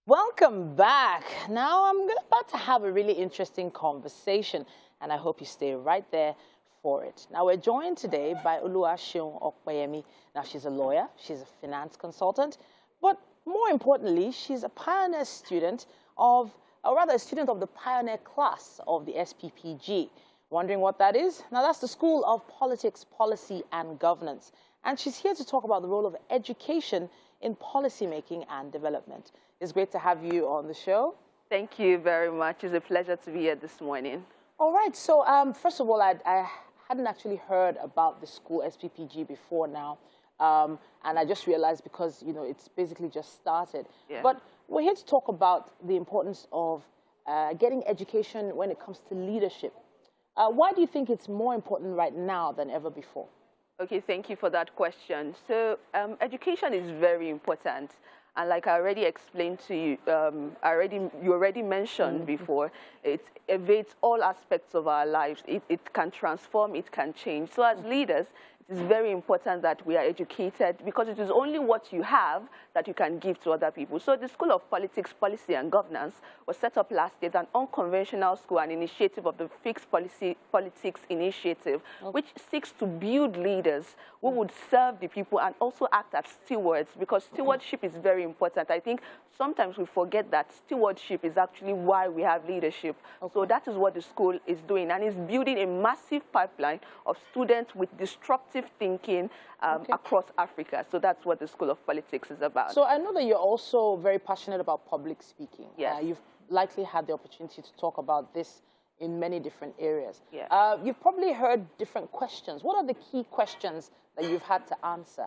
Welcome back. Now I'm about to have a really interesting conversation, and I hope you stay right there for it. Now we're joined today by Oluwaseun Opeyemi. Now she's a lawyer, she's a finance consultant, but more importantly, she's a pioneer student of, or rather a student of the pioneer class of the SPPG. Wondering what that is? Now that's the School of Politics, Policy and Governance. And she's here to talk about the role of education in policymaking and development. It's great to have you on the show. Thank you very much. It's a pleasure to be here this morning. All right. So first of all, I hadn't actually heard about the school SPPG before now. And I just realized because, you know, it's basically just started. Yeah. But we're here to talk about the importance of getting education when it comes to leadership. Why do you think it's more important right now than ever before? Okay, thank you for that question. So education is very important. And like I already explained to you, you already mentioned before, it evades all aspects of our lives. It can transform, it can change. So as leaders, it is very important that we are educated because it is only what you have that you can give to other people. So the School of Politics, Policy and Governance was set up last year as an unconventional school, an initiative of the Fixed Politics Initiative, which seeks to build leaders who would serve the people and also act as stewards, because stewardship is very important. I think sometimes we forget that stewardship is actually why we have leadership. So that is what the school is doing, and is building a massive pipeline of students with disruptive thinking across Africa. So that's what the School of Politics is about. So I know that you're also very passionate about public speaking. Yes. You've likely had the opportunity to talk about this in many different areas. Yeah. You've probably heard different questions. What are the key questions that you've had to answer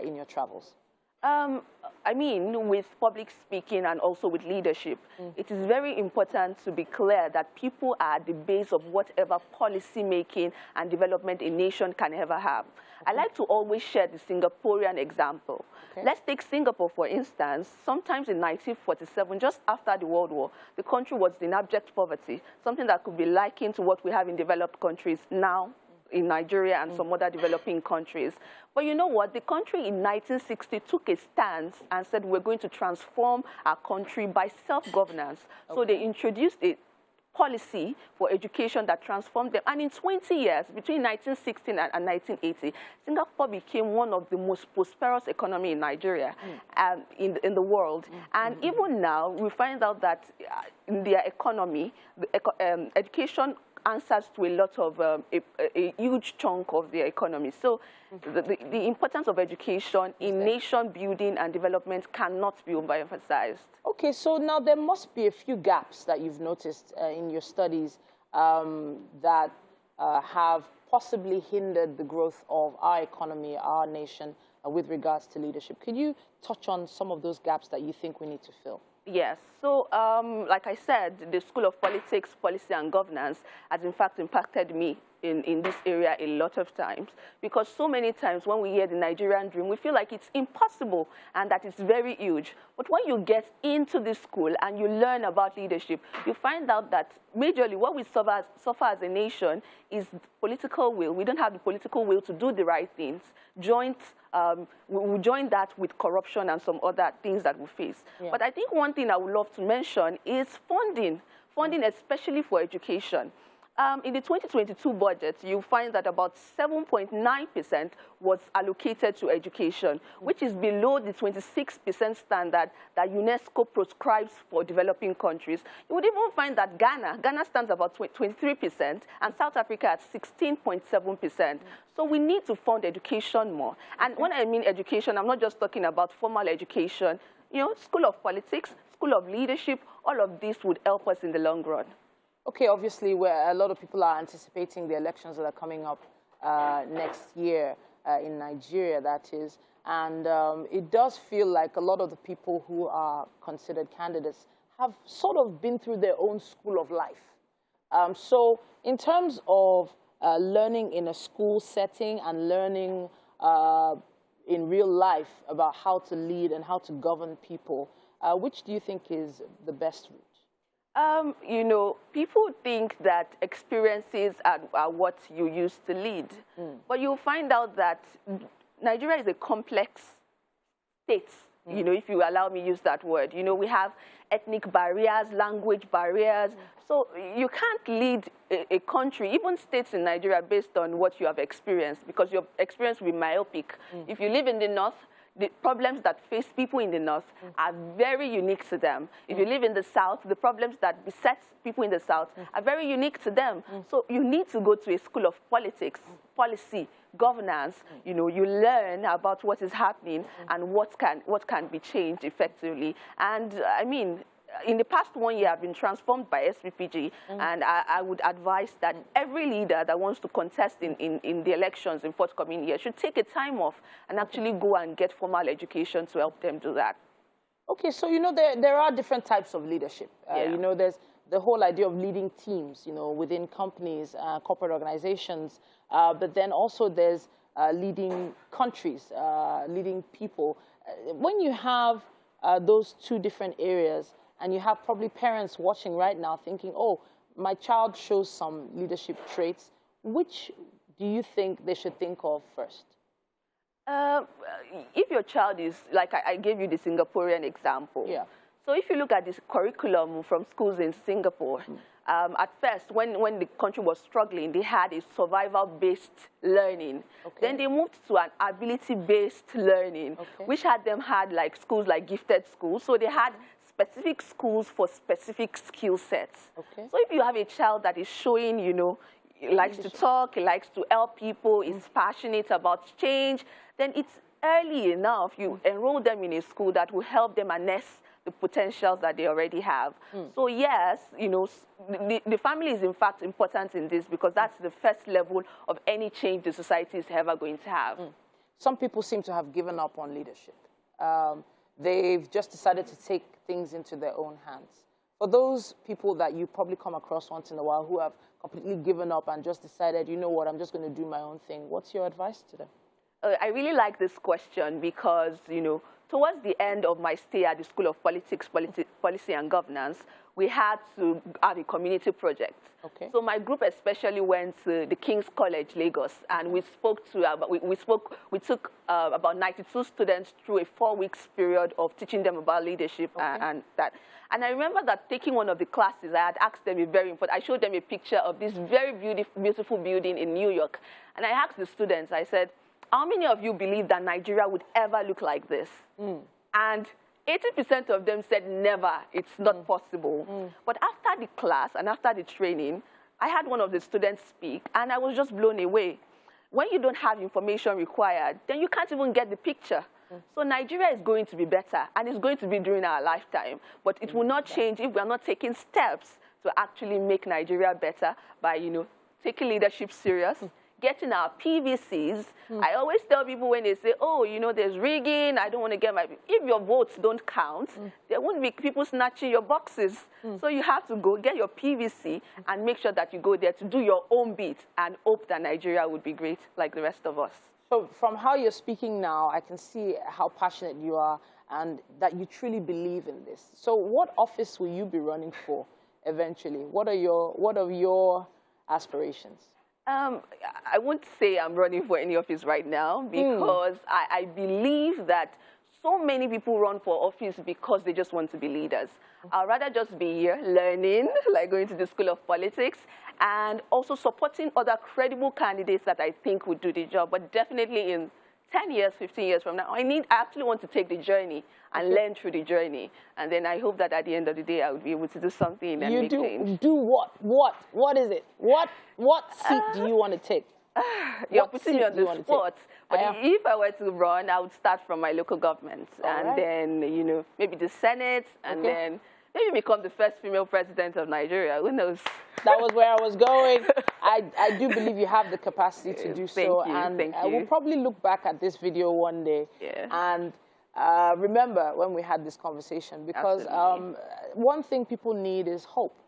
in your travels? I mean, with public speaking and also with leadership, it is very important to be clear that people are at the base of whatever policy making and development a nation can ever have. I like to always share the Singaporean example. Let's take Singapore, for instance. Sometimes in 1947, just after the World War, the country was in abject poverty, something that could be likened to what we have in developed countries now, in Nigeria and some other developing countries. But you know what? The country in 1960 took a stance and said we're going to transform our country by self-governance. So they introduced a policy for education that transformed them. And in 20 years, between 1960 and 1980, Singapore became one of the most prosperous economies in Nigeria and in the world. And even now, we find out that in their economy, education answers to a lot of a huge chunk of their economy. So the importance of education in nation building and development cannot be overemphasized. Okay, so now there must be a few gaps that you've noticed in your studies that have possibly hindered the growth of our economy, our nation, with regards to leadership. Could you touch on some of those gaps that you think we need to fill? Yes. So, like I said, the School of Politics, Policy and Governance has in fact impacted me in this area a lot of times, because so many times when we hear the Nigerian dream, we feel like it's impossible and that it's very huge. But when you get into this school and you learn about leadership, you find out that majorly what we suffer as a nation is political will. We don't have the political will to do the right things. We join that with corruption and some other things that we face. Yeah. But I think one thing I would love to mention is funding especially for education. In the 2022 budget, you find that about 7.9% was allocated to education, which is below the 26% standard that UNESCO prescribes for developing countries. You would even find that Ghana stands about 23%, and South Africa at 16.7%. So we need to fund education more. And when I mean education, I'm not just talking about formal education. You know, School of Politics, School of Leadership, all of this would help us in the long run. Okay, obviously, where a lot of people are anticipating the elections that are coming up next year in Nigeria, that is. And it does feel like a lot of the people who are considered candidates have sort of been through their own school of life. So in terms of learning in a school setting and learning in real life about how to lead and how to govern people, which do you think is the best route? You know, people think that experiences are what you use to lead. But you'll find out that Nigeria is a complex state you know, if you allow me use that word. You know, we have ethnic barriers, language barriers. So you can't lead a country, even states in Nigeria, based on what you have experienced, because your experience will be myopic. If you live in the north, the problems that face people in the north are very unique to them. If you live in the south, the problems that beset people in the south are very unique to them. So you need to go to a school of politics, policy, governance. You know, you learn about what is happening and what can be changed effectively. And I mean, in the past 1 year, I've been transformed by SPPG, and I would advise that every leader that wants to contest in the elections in forthcoming years should take a time off and actually go and get formal education to help them do that. Okay, so, you know, there are different types of leadership. You know, there's the whole idea of leading teams, you know, within companies, corporate organizations, but then also there's leading countries, leading people. When you have those two different areas, and you have probably parents watching right now thinking, oh, my child shows some leadership traits, which do you think they should think of first? If your child is, like I gave you the Singaporean example. Yeah. So if you look at this curriculum from schools in Singapore, at first, when the country was struggling, they had a survival-based learning. Then they moved to an ability-based learning, which had like schools like gifted schools. So they had specific schools for specific skill sets. So if you have a child that is showing, you know, he likes to talk, he likes to help people, is passionate about change, then it's early enough you enroll them in a school that will help them harness the potentials that they already have. So yes, you know, the family is in fact important in this, because that's the first level of any change the society is ever going to have. Some people seem to have given up on leadership. They've just decided to take things into their own hands. For those people that you probably come across once in a while who have completely given up and just decided, you know what, I'm just going to do my own thing, what's your advice to them? I really like this question because, you know, towards the end of my stay at the School of Politics, Policy and Governance, we had to have a community project. So my group especially went to the King's College, Lagos, and we spoke to, we took about 92 students through a 4-week period of teaching them about leadership and that. And I remember that taking one of the classes, I had asked them a very important, I showed them a picture of this very beautiful building in New York. And I asked the students, I said, how many of you believe that Nigeria would ever look like this? And 80% of them said never, it's not possible. But after the class and after the training, I had one of the students speak, and I was just blown away. When you don't have information required, then you can't even get the picture. So Nigeria is going to be better, and it's going to be during our lifetime. But it will not change if we are not taking steps to actually make Nigeria better by, you know, taking leadership serious, getting our PVCs. I always tell people when they say, oh, you know, there's rigging, I don't want to get my... If your votes don't count, there won't be people snatching your boxes. So you have to go get your PVC and make sure that you go there to do your own bit and hope that Nigeria would be great like the rest of us. So from how you're speaking now, I can see how passionate you are and that you truly believe in this. So what office will you be running for eventually? What are your aspirations? I won't say I'm running for any office right now because I believe that so many people run for office because they just want to be leaders. I'd rather just be here learning, like going to the School of Politics, and also supporting other credible candidates that I think would do the job. But definitely in 10 years, 15 years from now, I actually want to take the journey and learn through the journey. And then I hope that at the end of the day, I would be able to do something and make change. Do what? What is it? What seat do you want to take? You're putting me on the spot. But if I were to run, I would start from my local government. Then, you know, maybe the Senate, and then maybe become the first female president of Nigeria. Who knows? That was where I was going. I do believe you have the capacity to do so. Thank you. We'll probably look back at this video one day and remember when we had this conversation, because one thing people need is hope.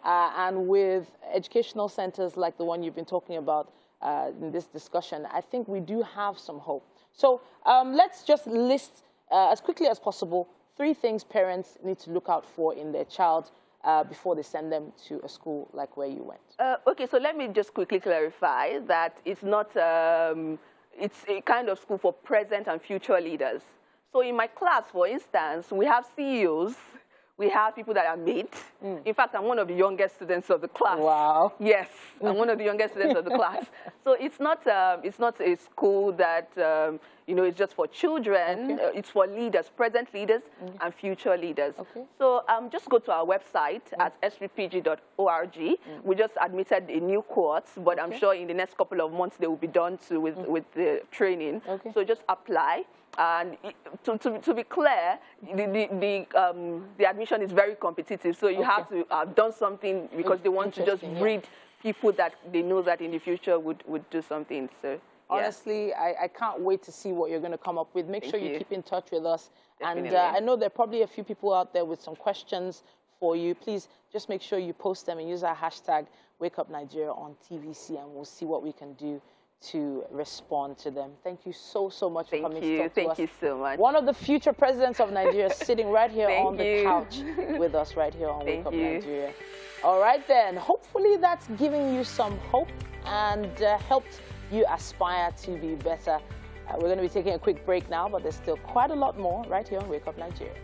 And with educational centers like the one you've been talking about in this discussion, I think we do have some hope. So let's just list as quickly as possible 3 things parents need to look out for in their child before they send them to a school like where you went. Okay, so let me just quickly clarify that it's not, it's a kind of school for present and future leaders. So in my class, for instance, we have CEOs, we have people that are mates. In fact, I'm one of the youngest students of the class. Wow. Yes, I'm one of the youngest students of the class. So it's not a school that, you know, it's just for children. Okay. It's for leaders, present leaders and future leaders. Okay. So just go to our website at sppg.org. We just admitted a new cohort, but I'm sure in the next couple of months they will be done too with the training. Okay. So just apply. And to be clear, the admission is very competitive. So you have to have done something because they want to just breed people that they know that in the future would do something. So honestly, I can't wait to see what you're going to come up with. Make sure you keep in touch with us. Definitely. And I know there are probably a few people out there with some questions for you. Please just make sure you post them and use our hashtag WakeUpNigeria on TVC, and we'll see what we can do to respond to them. Thank you so much for coming to talk to us. Thank you so much. One of the future presidents of Nigeria sitting right here on the couch with us right here on Wake Up Nigeria. All right then, hopefully that's giving you some hope and helped you aspire to be better. We're going to be taking a quick break now, but there's still quite a lot more right here on Wake Up Nigeria.